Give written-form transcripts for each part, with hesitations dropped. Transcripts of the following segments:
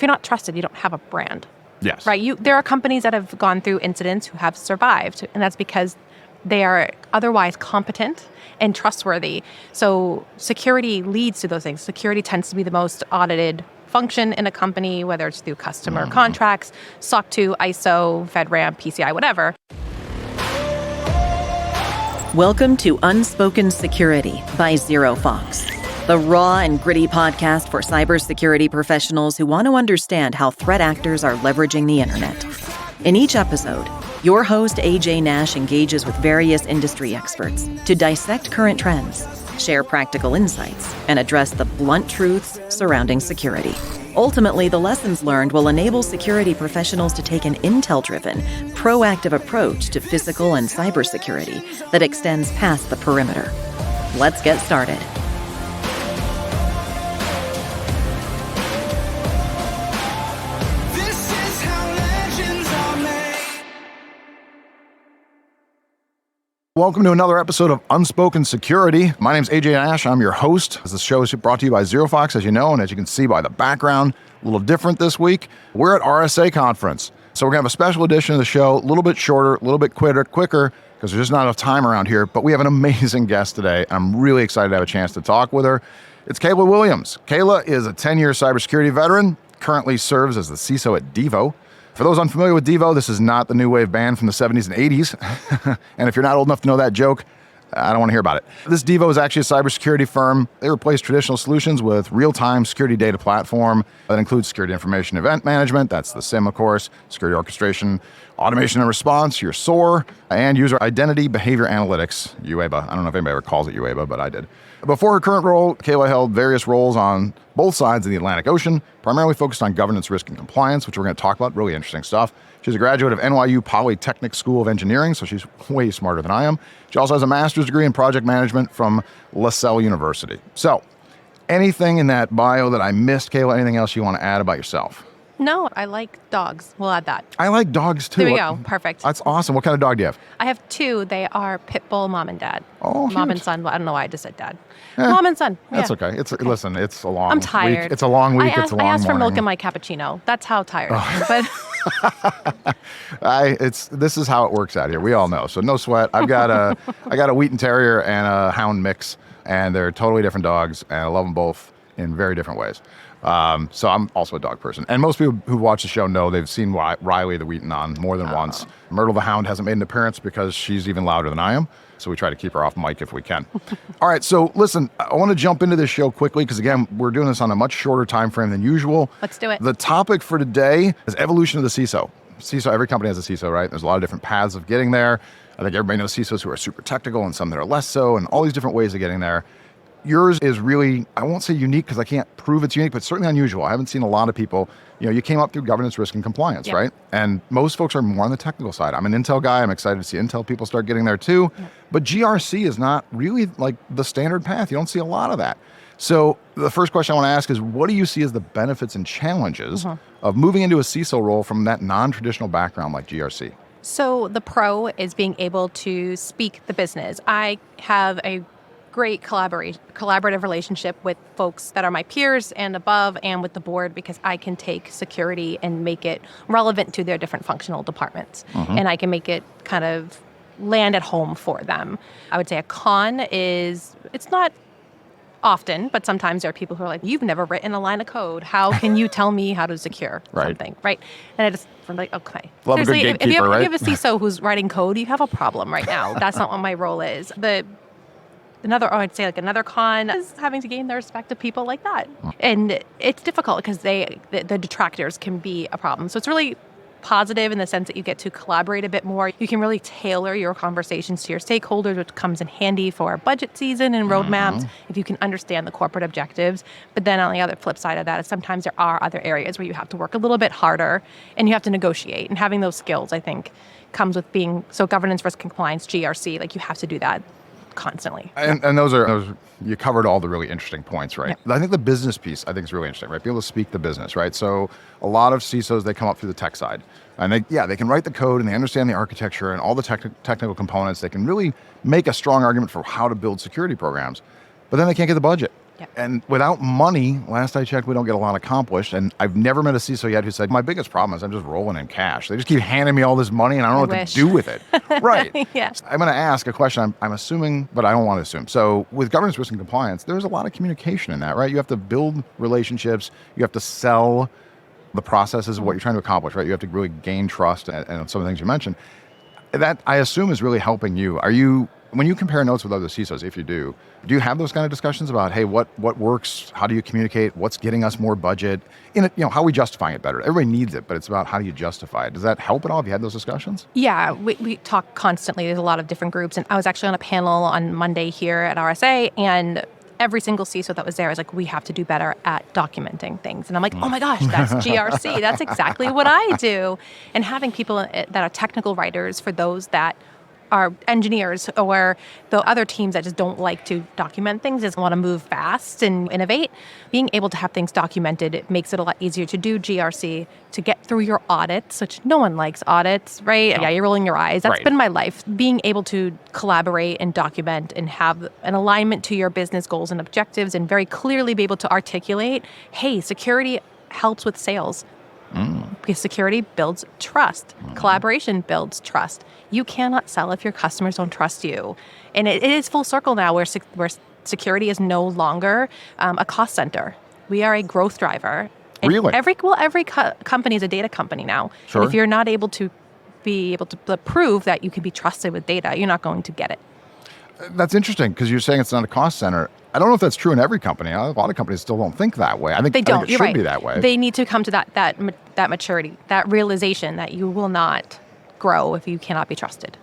if you're not trusted, you don't have a brand. Yes. Right? There are companies that have gone through incidents who have survived, and that's because they are otherwise competent and trustworthy. So security leads to those things. Security tends to be the most audited function in a company, whether it's through customer contracts, SOC 2, ISO, FedRAMP, PCI, whatever. Welcome to Unspoken Security by ZeroFox, the raw and gritty podcast for cybersecurity professionals who want to understand how threat actors are leveraging the internet. In each episode, your host AJ Nash engages with various industry experts to dissect current trends, share practical insights, and address the blunt truths surrounding security. Ultimately, the lessons learned will enable security professionals to take an intel-driven, proactive approach to physical and cybersecurity that extends past the perimeter. Let's get started. Welcome to another episode of Unspoken Security. My name is AJ Nash. I'm your host. This show is brought to you by ZeroFox, as you know, and as you can see by the background, a little different this week. We're at RSA Conference. So we're going to have a special edition of the show, a little bit shorter, a little bit quicker, because there's just not enough time around here. But we have an amazing guest today. I'm really excited to have a chance to talk with her. It's Kayla Williams. Kayla is a 10-year cybersecurity veteran, currently serves as the CISO at Devo. For those unfamiliar with Devo, this is not the new wave band from the 70s and 80s. And if you're not old enough to know that joke, I don't want to hear about it. This Devo is actually a cybersecurity firm. They replace traditional solutions with real-time security data platform that includes security information event management, that's the SIM, of course, security orchestration, automation and response, your SOAR, and user identity behavior analytics, UEBA. I don't know if anybody ever calls it UEBA, but I did. Before her current role, Kayla held various roles on both sides of the Atlantic Ocean, primarily focused on governance, risk, and compliance, which we're going to talk about. Really interesting stuff. She's a graduate of NYU Polytechnic School of Engineering, so she's way smarter than I am. She also has a master's degree in project management from LaSalle University. So, anything in that bio that I missed, Kayla? Anything else you want to add about yourself? No, I like dogs. We'll add that. I like dogs too. There we go. Perfect. That's awesome. What kind of dog do you have? I have two. They are pit bull mom and dad. Oh, mom cute. and son. I don't know why I just said dad. Mom and son. That's Yeah. okay. Listen, it's a long I'm tired. week. It's a long week. It's a long I asked for milk morning. in my cappuccino. That's how tired I am. But This is how it works out here. We all know. So no sweat. I got a Wheaten Terrier and a Hound mix, and they're totally different dogs, and I love them both in very different ways. So I'm also a dog person. And most people who watch the show know they've seen Riley the Wheaten on more than once. Myrtle the Hound hasn't made an appearance because she's even louder than I am. So we try to keep her off mic if we can. All right, so listen, I want to jump into this show quickly because, again, we're doing this on a much shorter time frame than usual. Let's do it. The topic for today is evolution of the CISO. CISO, every company has a CISO, right? There's a lot of different paths of getting there. I think everybody knows CISOs who are super technical and some that are less so, and all these different ways of getting there. Yours is really, I won't say unique because I can't prove it's unique, but certainly unusual. I haven't seen a lot of people, you came up through governance, risk, and compliance, Yep. right? And most folks are more on the technical side. I'm an Intel guy. I'm excited to see Intel people start getting there too. Yep. But GRC is not really like the standard path. You don't see a lot of that. So the first question I want to ask is, what do you see as the benefits and challenges of moving into a CISO role from that non-traditional background like GRC? So the pro is being able to speak the business. I have a great collaborative relationship with folks that are my peers and above and with the board because I can take security and make it relevant to their different functional departments. And I can make it kind of land at home for them. I would say a con is, it's not often, but sometimes there are people who are like, you've never written a line of code. How can you tell me how to secure something, right? And I'm like, okay. Love a good Seriously, gatekeeper, right? if you have a CISO who's writing code, you have a problem right now. That's not what my role is. I'd say another con is having to gain the respect of people like that. And it's difficult because the detractors can be a problem. So it's really positive in the sense that you get to collaborate a bit more. You can really tailor your conversations to your stakeholders, which comes in handy for budget season and roadmaps if you can understand the corporate objectives. But then on the other flip side of that is sometimes there are other areas where you have to work a little bit harder and you have to negotiate. And having those skills, I think, comes with being, so governance, risk, compliance, GRC, like you have to do that constantly. And those you covered all the really interesting points, right? Yep. I think the business piece, I think is really interesting, right? Be able to speak the business, right? So a lot of CISOs, they come up through the tech side and they can write the code and they understand the architecture and all the technical components. They can really make a strong argument for how to build security programs, but then they can't get the budget. Yep. And without money, last I checked, we don't get a lot accomplished. And I've never met a CISO yet who said, my biggest problem is I'm just rolling in cash. They just keep handing me all this money and I don't know what to do with it. Right. Yeah. I'm going to ask a question I'm assuming, but I don't want to assume. So with governance, risk, and compliance, there's a lot of communication in that, right? You have to build relationships. You have to sell the processes of what you're trying to accomplish, right? You have to really gain trust and some of the things you mentioned. That, I assume, is really helping you. When you compare notes with other CISOs, if you do you have those kind of discussions about, hey, what works? How do you communicate? What's getting us more budget? How are we justifying it better? Everybody needs it, but it's about how do you justify it? Does that help at all? Have you had those discussions? Yeah, we talk constantly. There's a lot of different groups. And I was actually on a panel on Monday here at RSA, and every single CISO that was there was like, we have to do better at documenting things. And I'm like, oh my gosh, that's GRC. That's exactly what I do. And having people that are technical writers for those that are engineers or the other teams that just don't like to document things, just want to move fast and innovate. Being able to have things documented, it makes it a lot easier to do GRC, to get through your audits, which no one likes audits, right? No. Yeah, you're rolling your eyes. That's been my life. Being able to collaborate and document and have an alignment to your business goals and objectives and very clearly be able to articulate, hey, security helps with sales. Because security builds trust. Collaboration builds trust. You cannot sell if your customers don't trust you. And it is full circle now where security is no longer a cost center. We are a growth driver. And really? Every company is a data company now. Sure. And if you're not able to prove that you can be trusted with data, you're not going to get it. That's interesting because you're saying it's not a cost center. I don't know if that's true in every company. A lot of companies still don't think that way. I think it should be that way. They need to come to that maturity, that realization that you will not grow if you cannot be trusted.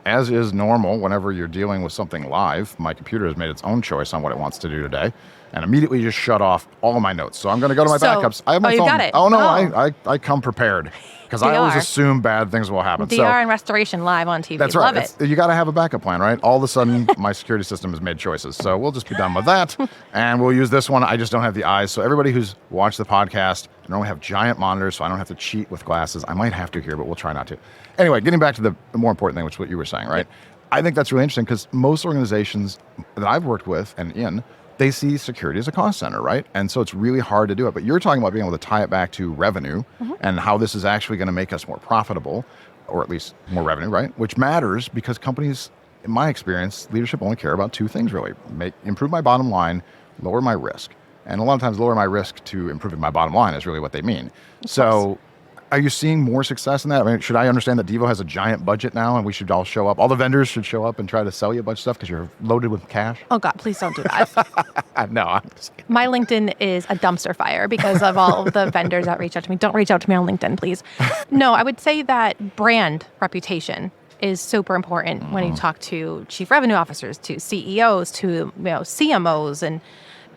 As is normal, whenever you're dealing with something live, my computer has made its own choice on what it wants to do today, and immediately just shut off all of my notes. So I'm going to go to my backups. I have my phone. You got it. Oh no, I come prepared because I always assume bad things will happen. DR and restoration live on TV. That's right. Love it. You got to have a backup plan, right? All of a sudden, my security system has made choices. So we'll just be done with that, and we'll use this one. I just don't have the eyes. So everybody who's watched the podcast, I normally have giant monitors, so I don't have to cheat with glasses. I might have to here, but we'll try not to. Anyway, getting back to the more important thing, which is what you were saying, right? I think that's really interesting because most organizations that I've worked with and in, they see security as a cost center, right? And so it's really hard to do it. But you're talking about being able to tie it back to revenue and how this is actually going to make us more profitable, or at least more revenue, right? Which matters because companies, in my experience, leadership only care about two things really. Improve my bottom line, lower my risk. And a lot of times lower my risk to improving my bottom line is really what they mean. So are you seeing more success in that? I mean, should I understand that Devo has a giant budget now and we should all show up? All the vendors should show up and try to sell you a bunch of stuff because you're loaded with cash? Oh God, please don't do that. No, I'm just kidding. My LinkedIn is a dumpster fire because of all of the vendors that reach out to me. Don't reach out to me on LinkedIn, please. No, I would say that brand reputation is super important when you talk to chief revenue officers, to CEOs, to CMOs and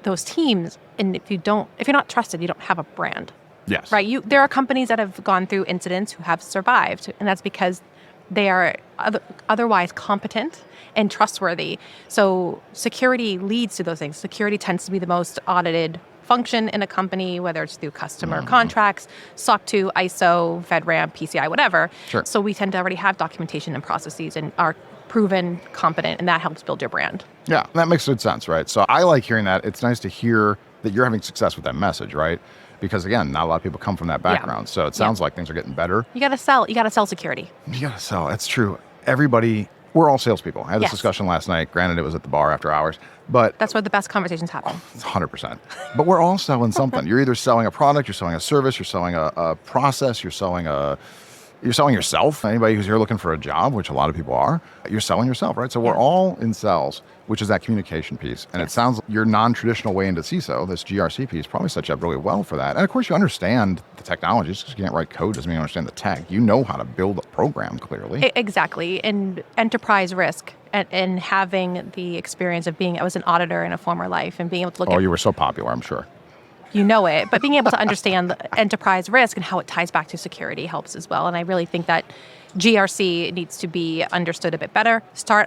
those teams. And if you're not trusted, you don't have a brand. Yes. Right. There are companies that have gone through incidents who have survived, and that's because they are otherwise competent and trustworthy. So security leads to those things. Security tends to be the most audited function in a company, whether it's through customer contracts, SOC 2, ISO, FedRAMP, PCI, whatever. Sure. So we tend to already have documentation and processes and are proven competent, and that helps build your brand. Yeah, that makes good sense, right? So I like hearing that. It's nice to hear that you're having success with that message, right? Because again, not a lot of people come from that background. So it sounds like things are getting better. You got to sell. You got to sell security. You got to sell. That's true. We're all salespeople. I had this discussion last night. Granted, it was at the bar after hours, but that's where the best conversations happen. 100%. But we're all selling something. You're either selling a product, you're selling a service, you're selling a process, you're selling yourself. Anybody who's here looking for a job, which a lot of people are, you're selling yourself, right? So we're all in sales, which is that communication piece. And it sounds like your non-traditional way into CISO, this GRC piece, probably sets you up really well for that. And of course, you understand the technology. Just because you can't write code doesn't mean you understand the tech. You know how to build a program, clearly. Exactly. And enterprise risk and having the experience of I was an auditor in a former life and being able to look at... Oh, you were so popular, I'm sure. You know it, but being able to understand the enterprise risk and how it ties back to security helps as well. And I really think that GRC needs to be understood a bit better.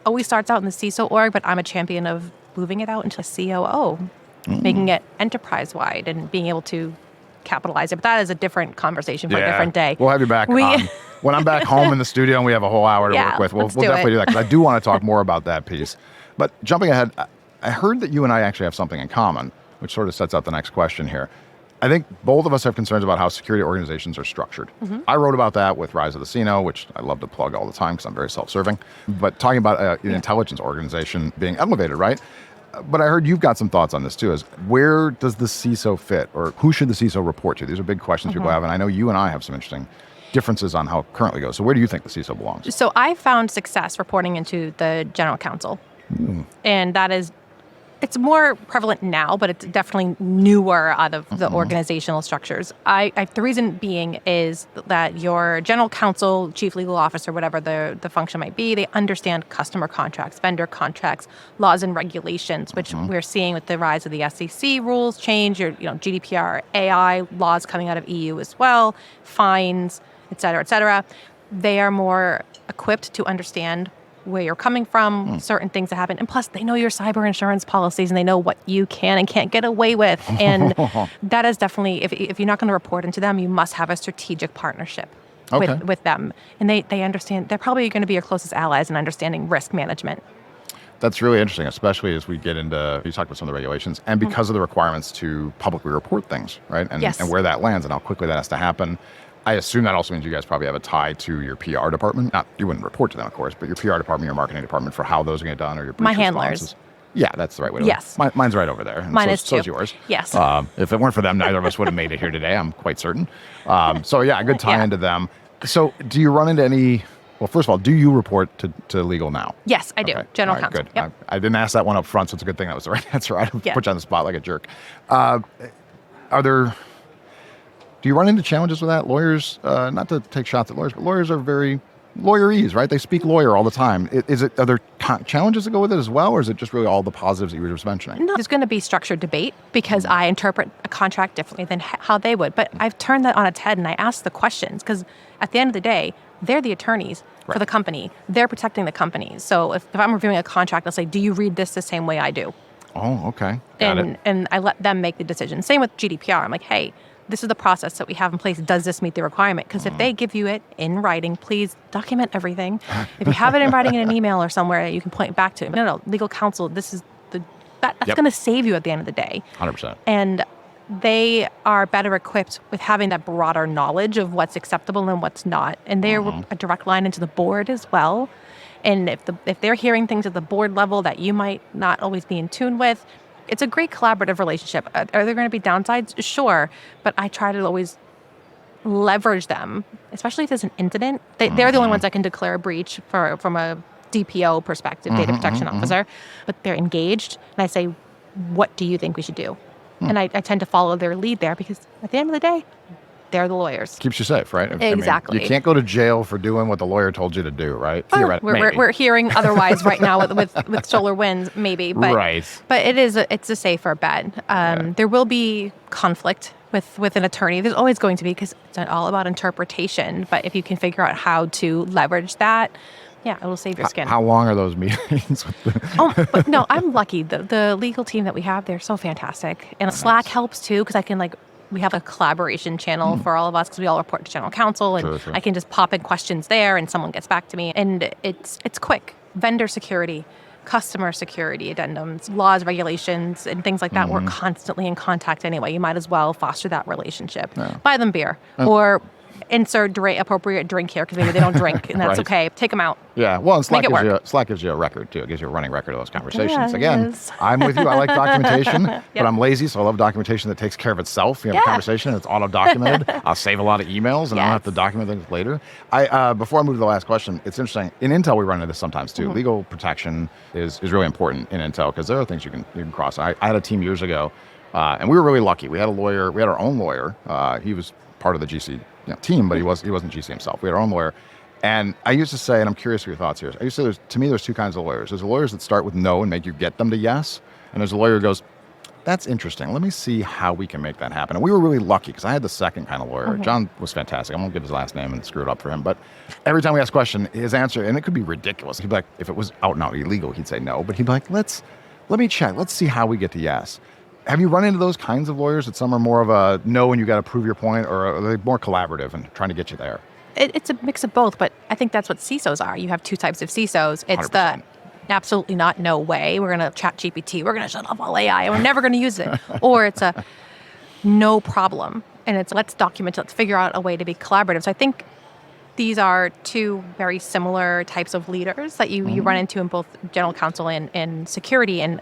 Always starts out in the CISO org, but I'm a champion of moving it out into COO, making it enterprise-wide and being able to capitalize it. But that is a different conversation for a different day. We'll have you back on. When I'm back home in the studio and we have a whole hour to work with, we'll definitely do that because I do want to talk more about that piece. But jumping ahead, I heard that you and I actually have something in common, which sort of sets out the next question here. I think both of us have concerns about how security organizations are structured. I wrote about that with Rise of the CISO, which I love to plug all the time because I'm very self-serving. But talking about an intelligence organization being elevated, right? But I heard you've got some thoughts on this too, is where does the CISO fit, or who should the CISO report to? These are big questions people have, and I know you and I have some interesting differences on how it currently goes. So where do you think the CISO belongs? So I found success reporting into the general counsel. And that is, it's more prevalent now, but it's definitely newer out of the organizational structures. The reason being is that your general counsel, chief legal officer, whatever the function might be, they understand customer contracts, vendor contracts, laws and regulations, which we're seeing with the rise of the SEC rules change, your GDPR, AI laws coming out of EU as well, fines, et cetera, et cetera. They are more equipped to understand where you're coming from, certain things that happen. And plus, they know your cyber insurance policies and they know what you can and can't get away with. And that is definitely, if you're not going to report into them, you must have a strategic partnership with them. And they understand, they're probably going to be your closest allies in understanding risk management. That's really interesting, especially as we get into, you talked about some of the regulations, and because of the requirements to publicly report things, right? And, and where that lands and how quickly that has to happen. I assume that also means you guys probably have a tie to your PR department. Not, you wouldn't report to them, of course, but your PR department, your marketing department for how those are going to get done, or your breach My handlers. responses. Yeah, that's the right way to Yes. do it. Mine's right over there. And Mine is too. So's yours. Yes. If it weren't for them, neither of us would have made it here today, I'm quite certain. So yeah, a good tie into them. So do you run into any, well, first of all, do you report to legal now? Yes, I do. Okay. General All right, counsel. Good. Yep. I didn't ask that one up front, so it's a good thing that was the right answer. I don't put you on the spot like a jerk. Do you run into challenges with that? Lawyers, not to take shots at lawyers, but lawyers are very lawyerese, right? They speak lawyer all the time. Are there challenges that go with it as well, or is it just really all the positives that you were just mentioning? No, there's going to be structured debate because I interpret a contract differently than how they would. But I've turned that on its head and I ask the questions because at the end of the day, they're the attorneys for the company. They're protecting the company. So if I'm reviewing a contract, I'll say, do you read this the same way I do? Oh, okay. Got it. And I let them make the decision. Same with GDPR. I'm like, hey, this is the process that we have in place. Does this meet the requirement? Because if they give you it in writing, please document everything. If you have it in writing in an email or somewhere, you can point back to. No, legal counsel, this is that's going to save you at the end of the day. 100%. And they are better equipped with having that broader knowledge of what's acceptable and what's not. And they're a direct line into the board as well. And if they're hearing things at the board level that you might not always be in tune with, it's a great collaborative relationship. Are there going to be downsides? Sure. But I try to always leverage them, especially if there's an incident. They're the only ones that can declare a breach from a DPO perspective, data protection officer. But they're engaged. And I say, what do you think we should do? And I tend to follow their lead there because at the end of the day, they're the lawyers. Keeps you safe, right? Exactly. I mean, you can't go to jail for doing what the lawyer told you to do, right? Theoretically, we're hearing otherwise right now with SolarWinds, maybe. But, but it's a safer bet. There will be conflict with an attorney. There's always going to be because it's all about interpretation. But if you can figure out how to leverage that, it will save your skin. How long are those meetings? But no, I'm lucky. The legal team that we have, they're so fantastic. And Slack helps too because I can we have a collaboration channel for all of us because we all report to general counsel and I can just pop in questions there and someone gets back to me. And it's quick. Vendor security, customer security addendums, laws, regulations, and things like that. We're constantly in contact anyway. You might as well foster that relationship. Buy them beer or insert appropriate drink here because maybe they don't drink and that's okay. Take them out. Yeah, well, and Slack gives you a record too. It gives you a running record of those conversations. Again, I'm with you. I like documentation, but I'm lazy, so I love documentation that takes care of itself. You have a conversation and it's auto-documented. I'll save a lot of emails and I don't have to document things later. Before I move to the last question, it's interesting. In Intel, we run into this sometimes too. Legal protection is really important in Intel because there are things you can cross. I had a team years ago, and we were really lucky. We had a lawyer. We had our own lawyer. He was part of the GC team, but he wasn't GC himself. We had our own lawyer. And I used to say, and I'm curious of your thoughts here. I used to say, to me, there's two kinds of lawyers. There's lawyers that start with no and make you get them to yes. And there's a lawyer who goes, that's interesting. Let me see how we can make that happen. And we were really lucky because I had the second kind of lawyer. John was fantastic. I won't give his last name and screw it up for him. But every time we asked a question, his answer, and it could be ridiculous. He'd be like, if it was out and out illegal, he'd say no. But he'd be like, let me check. Let's see how we get to yes. Have you run into those kinds of lawyers that some are more of a no and you got to prove your point, or are they more collaborative and trying to get you there? It's a mix of both, but I think that's what CISOs are. You have two types of CISOs. It's 100%. absolutely not, no way, we're going to chat GPT, we're going to shut off all AI, and we're never going to use it. Or it's a no problem, and it's let's document it, let's figure out a way to be collaborative. So I think these are two very similar types of leaders that you run into in both general counsel and security. And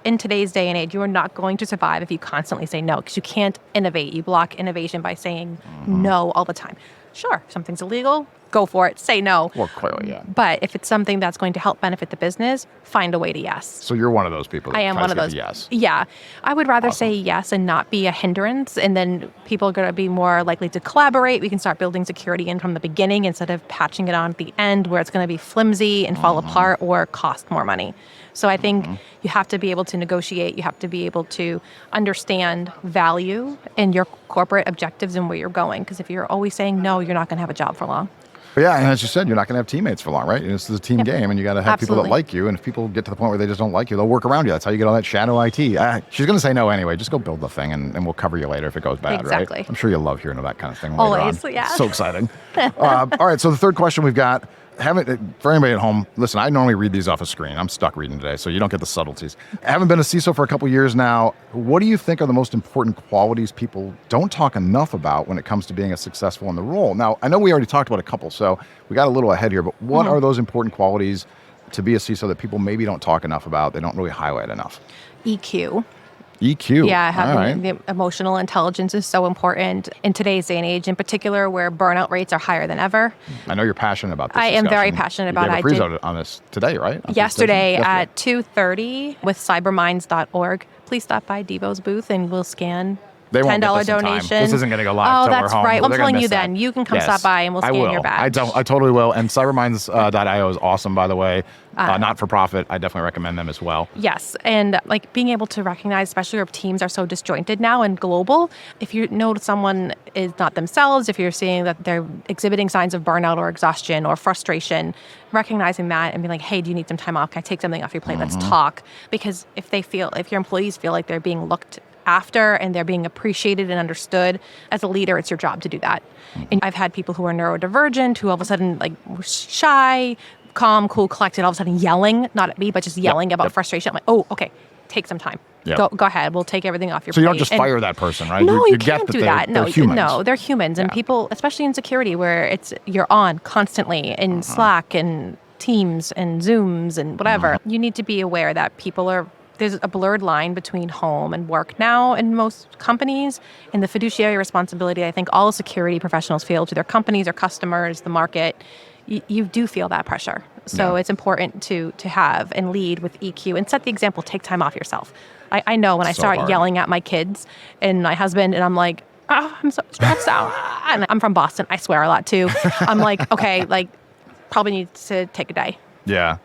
in today's day and age, you are not going to survive if you constantly say no, because you can't innovate. You block innovation by saying no all the time. Sure, if something's illegal, go for it, say no. Well, clearly, yeah. But if it's something that's going to help benefit the business, find a way to yes. So you're one of those people that I am tries one to of get those. the yes. Yeah. I would rather say yes and not be a hindrance, and then people are going to be more likely to collaborate. We can start building security in from the beginning instead of patching it on at the end where it's going to be flimsy and fall apart or cost more money. So I think you have to be able to negotiate. You have to be able to understand value and your corporate objectives and where you're going. Because if you're always saying no, you're not going to have a job for long. But yeah, and as you said, you're not going to have teammates for long, right? This is a team game, and you got to have people that Absolutely. like you. And if people get to the point where they just don't like you, they'll work around you. That's how you get all that shadow IT. She's going to say no anyway. Just go build the thing, and we'll cover you later if it goes bad, Exactly. right? I'm sure you'll love hearing that kind of thing later Always, on. yeah. So exciting. All right, so the third question we've got, for anybody at home, listen, I normally read these off a screen. I'm stuck reading today, so you don't get the subtleties. I haven't been a CISO for a couple years now. What do you think are the most important qualities people don't talk enough about when it comes to being a successful in the role? Now, I know we already talked about a couple, so we got a little ahead here, but what are those important qualities to be a CISO that people maybe don't talk enough about, they don't really highlight enough? EQ. EQ. Yeah, having All right. the emotional intelligence is so important in today's day and age, in particular where burnout rates are higher than ever. I know you're passionate about this I am very discussion. passionate You about gave it. a presentation on this today, right? On Yesterday presentation? at 2:30 with cyberminds.org. Please stop by Devo's booth and we'll scan They won't get $10 this in time. donation. This isn't going to go live Oh, till we're that's home. right. Well, I'm They're gonna telling you miss that. then. You can come stop by and we'll I scan will. your badge. I totally will. And cyberminds.io is awesome, by the way. Not for profit. I definitely recommend them as well. Yes. And like being able to recognize, especially where teams are so disjointed now and global, if you know someone is not themselves, if you're seeing that they're exhibiting signs of burnout or exhaustion or frustration, recognizing that and being like, hey, do you need some time off? Can I take something off your plate? Let's talk. Because if your employees feel like they're being looked after and they're being appreciated and understood, as a leader, it's your job to do that. And I've had people who are neurodivergent, who all of a sudden like were shy, calm, cool, collected, all of a sudden yelling, not at me, but just yelling about frustration. I'm like, oh, okay, take some time. Yep. Go ahead. We'll take everything off your So plate. you don't just fire that person, right? No, you get can't that do that. They're humans. No, they're humans. And people, especially in security, where you're on constantly in Slack and Teams and Zooms and whatever, you need to be aware that there's a blurred line between home and work now in most companies, and the fiduciary responsibility I think all security professionals feel to their companies, their customers, the market. You do feel that pressure. So it's important to have and lead with EQ and set the example. Take time off yourself. I know when I start hard. yelling at my kids and my husband and I'm like, oh, I'm so stressed out. And I'm from Boston. I swear a lot too. I'm like, okay, like probably need to take a day. Yeah.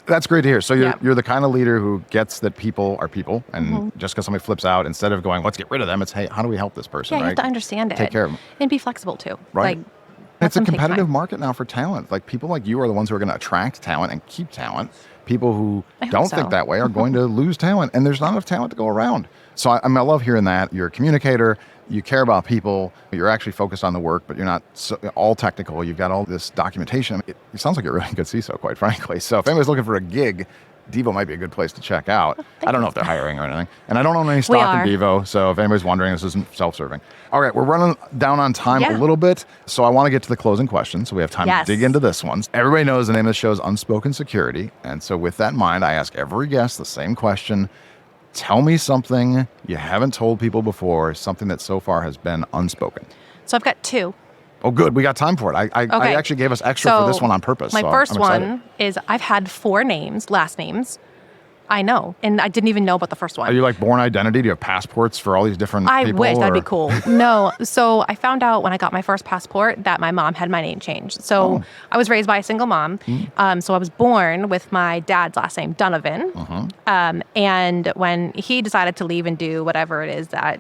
That's great to hear. So Yeah. you're the kind of leader who gets that people are people, and just because somebody flips out, instead of going, let's get rid of them, it's, hey, how do we help this person, Yeah, you right? have to understand it. Take care of them. And be flexible too. Right. Like, It's a let them take competitive time. market now for talent. Like people like you are the ones who are going to attract talent and keep talent. People who I hope don't so. think that way are going to lose talent, and there's not enough talent to go around. So I love hearing that. You're a communicator. You care about people. You're actually focused on the work, but you're not all technical. You've got all this documentation. It sounds like you're a really good CISO, quite frankly. So if anybody's looking for a gig, Devo might be a good place to check out. I don't know if they're hiring or anything. And I don't own any stock in Devo, so if anybody's wondering, this isn't self-serving. All right, we're running down on time a little bit, so I want to get to the closing question, so we have time to dig into this one. Everybody knows the name of the show is Unspoken Security, and so with that in mind, I ask every guest the same question. Tell me something you haven't told people before, something that so far has been unspoken. So I've got two. Oh, good. We got time for it. I actually gave us extra for this one on purpose. My so first I'm excited. one is I've had 4 names, last names. I know. And I didn't even know about the first one. Are you like born identity? Do you have passports for all these different I people? wish. That'd or- be cool. No. So I found out when I got my first passport that my mom had my name changed. So I was raised by a single mom. So I was born with my dad's last name, Donovan. And when he decided to leave and do whatever it is that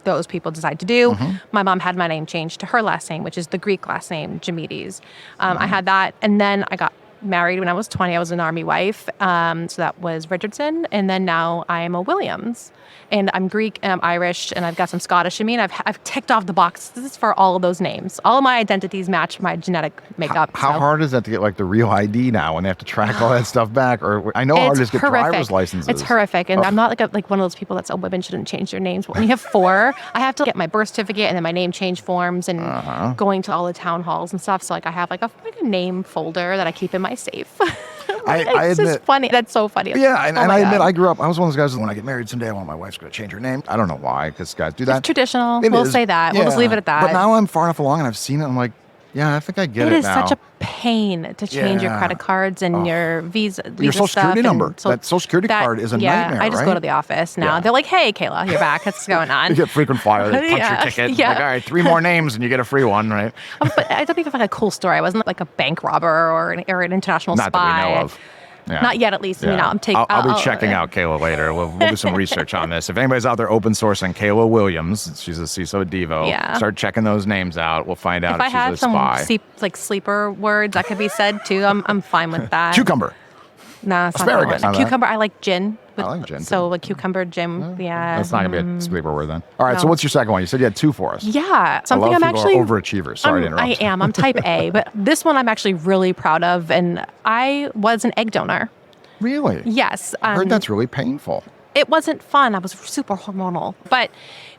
those people decide to do, my mom had my name changed to her last name, which is the Greek last name, Jamides. I had that. And then I got married when I was 20. I was an Army wife. So that was Richardson. And then now I am a Williams. And I'm Greek and I'm Irish and I've got some Scottish in me. And I've ticked off the boxes for all of those names. All of my identities match my genetic makeup. How hard is that to get like the real ID now when they have to track all that stuff back? Or I know hard to get driver's licenses. It's horrific. And I'm not like one of those people that says, women shouldn't change their names. When you have 4, I have to get my birth certificate and then my name change forms and going to all the town halls and stuff. So like I have like a name folder that I keep in my safe. I it's admit, just funny. That's so funny. Yeah, and I admit, I grew up, I was one of those guys that when I get married someday, I want my wife's going to change her name. I don't know why, because guys do that. It's traditional. It we'll is. say that. Yeah. We'll just leave it at that. But now I'm far enough along and I've seen it. I'm like, yeah, I think I get it now. It is such a pain to change your Yeah. credit cards and your visa Your social stuff security number. So that social security card is a nightmare, I just right? go to the office now. Yeah. They're like, hey, Kayla, you're back. What's going on? You get frequent flyer. They punch your ticket. Yeah. Like, all right, 3 more names and you get a free one, right? But I don't even have like a cool story. I wasn't like a bank robber or an international Not spy. that we know of. Yeah. Not yet, at least. Yeah. You know, I'll be checking out Kayla later. We'll do some research on this. If anybody's out there open sourcing Kayla Williams, she's a CISO at Devo. Yeah. Start checking those names out. We'll find out if I had she's a spy. some sleeper words that could be said too, I'm fine with that. Cucumber. No, it's Asparagus. not that one. Cucumber. I like gin. I like gin, So too. like cucumber, gin. Yeah. That's not going to be a sleeper word then. All right, so No. what's your second one? You said you had 2 for us. Yeah. Something I love I'm people actually who are overachievers. Sorry to interrupt. I am. I'm type A, but this one I'm actually really proud of, and I was an egg donor. Really? Yes. I heard that's really painful. It wasn't fun. I was super hormonal. But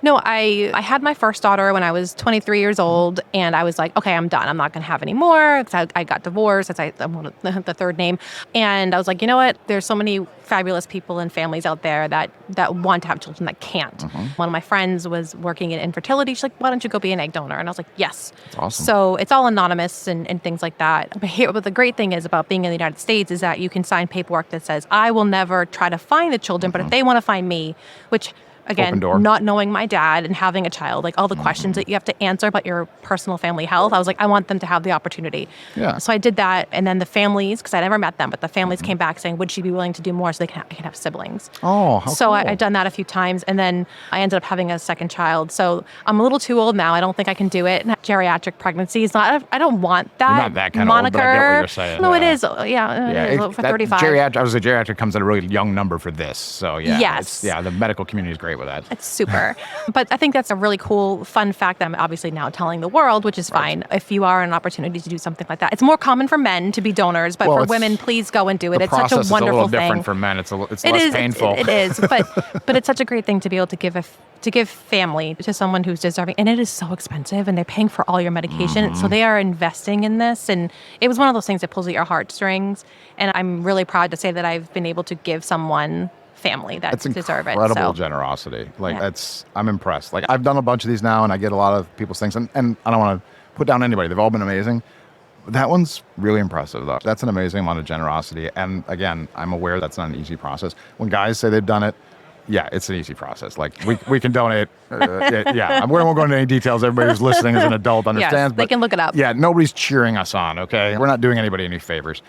no, I had my first daughter when I was 23 years old, and I was like, okay, I'm done. I'm not going to have any more. I got divorced. I'm the third name. And I was like, you know what? There's so many fabulous people and families out there that want to have children that can't. One of my friends was working in infertility. She's like, why don't you go be an egg donor? And I was like, yes. That's awesome. So it's all anonymous and things like that. But the great thing is about being in the United States is that you can sign paperwork that says, I will never try to find the children, but if they want to find me, which again, not knowing my dad and having a child, like all the questions that you have to answer about your personal family health, I was like, I want them to have the opportunity. Yeah. So I did that. And then the families, because I never met them, but the families came back saying, would she be willing to do more so they can have siblings? Oh, how So cool. I've done that a few times. And then I ended up having a second child. So I'm a little too old now. I don't think I can do it. Geriatric pregnancy is not, I don't want that You're not that kind moniker. of old, but I get what you're saying. No, Yeah. it is. Yeah, for 35. I was a geriatric comes at a really young number for this. So yeah. Yes. The medical community is great with that. It's super. But I think that's a really cool, fun fact that I'm obviously now telling the world, which is fine. If you are an opportunity to do something like that, it's more common for men to be donors, but for women, please go and do it. The It's such a process wonderful is a little thing. different for men. It's less painful. It is, but it's such a great thing to be able to give family to someone who's deserving. And it is so expensive, and they're paying for all your medication. So they are investing in this. And it was one of those things that pulls at your heartstrings. And I'm really proud to say that I've been able to give someone family that deserve it. It's incredible generosity. I'm impressed. Like I've done a bunch of these now, and I get a lot of people's things, and I don't want to put down anybody. They've all been amazing. That one's really impressive, though. That's an amazing amount of generosity. And again, I'm aware that's not an easy process. When guys say they've done it, yeah, it's an easy process. Like we can donate. We won't go into any details. Everybody who's listening as an adult understands. Yes, they can look it up. Yeah, nobody's cheering us on, okay? We're not doing anybody any favors.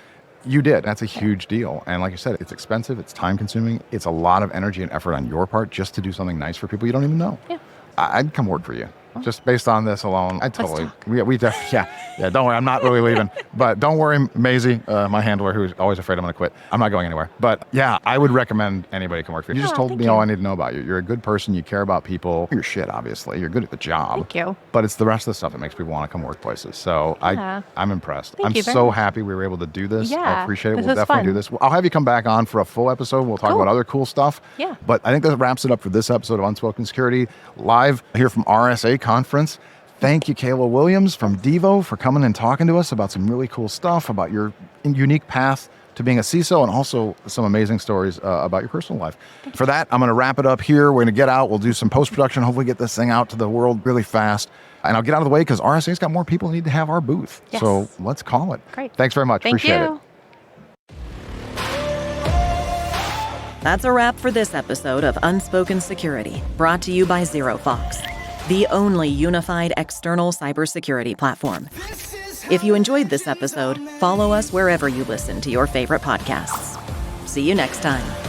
You did. That's a huge deal. And like I said, it's expensive. It's time consuming. It's a lot of energy and effort on your part just to do something nice for people you don't even know. Yeah. I'd come work for you. Just based on this alone, I totally, don't worry, I'm not really leaving. But don't worry, Maisie, my handler, who's always afraid I'm going to quit. I'm not going anywhere. But yeah, I would recommend anybody come work for you. You just told me all I need to know about you. You're a good person. You care about people. You're shit, obviously. You're good at the job. Thank you. But it's the rest of the stuff that makes people want to come work places. So I'm impressed. Thank you very so much. happy we were able to do this. Yeah, I appreciate it. this We'll was definitely fun. do this. I'll have you come back on for a full episode. We'll talk Cool. about other cool stuff. Yeah. But I think that wraps it up for this episode of Unspoken Security, live here from RSA Conference. Thank you, Kayla Williams from Devo, for coming and talking to us about some really cool stuff, about your unique path to being a CISO, and also some amazing stories about your personal life. For that, I'm going to wrap it up here. We're going to get out. We'll do some post-production, hopefully get this thing out to the world really fast. And I'll get out of the way because RSA's got more people who need to have our booth. Yes. So let's call it. Great. Thanks very much. Thank Appreciate you. it. That's a wrap for this episode of Unspoken Security, brought to you by ZeroFox, the only unified external cybersecurity platform. If you enjoyed this episode, follow us wherever you listen to your favorite podcasts. See you next time.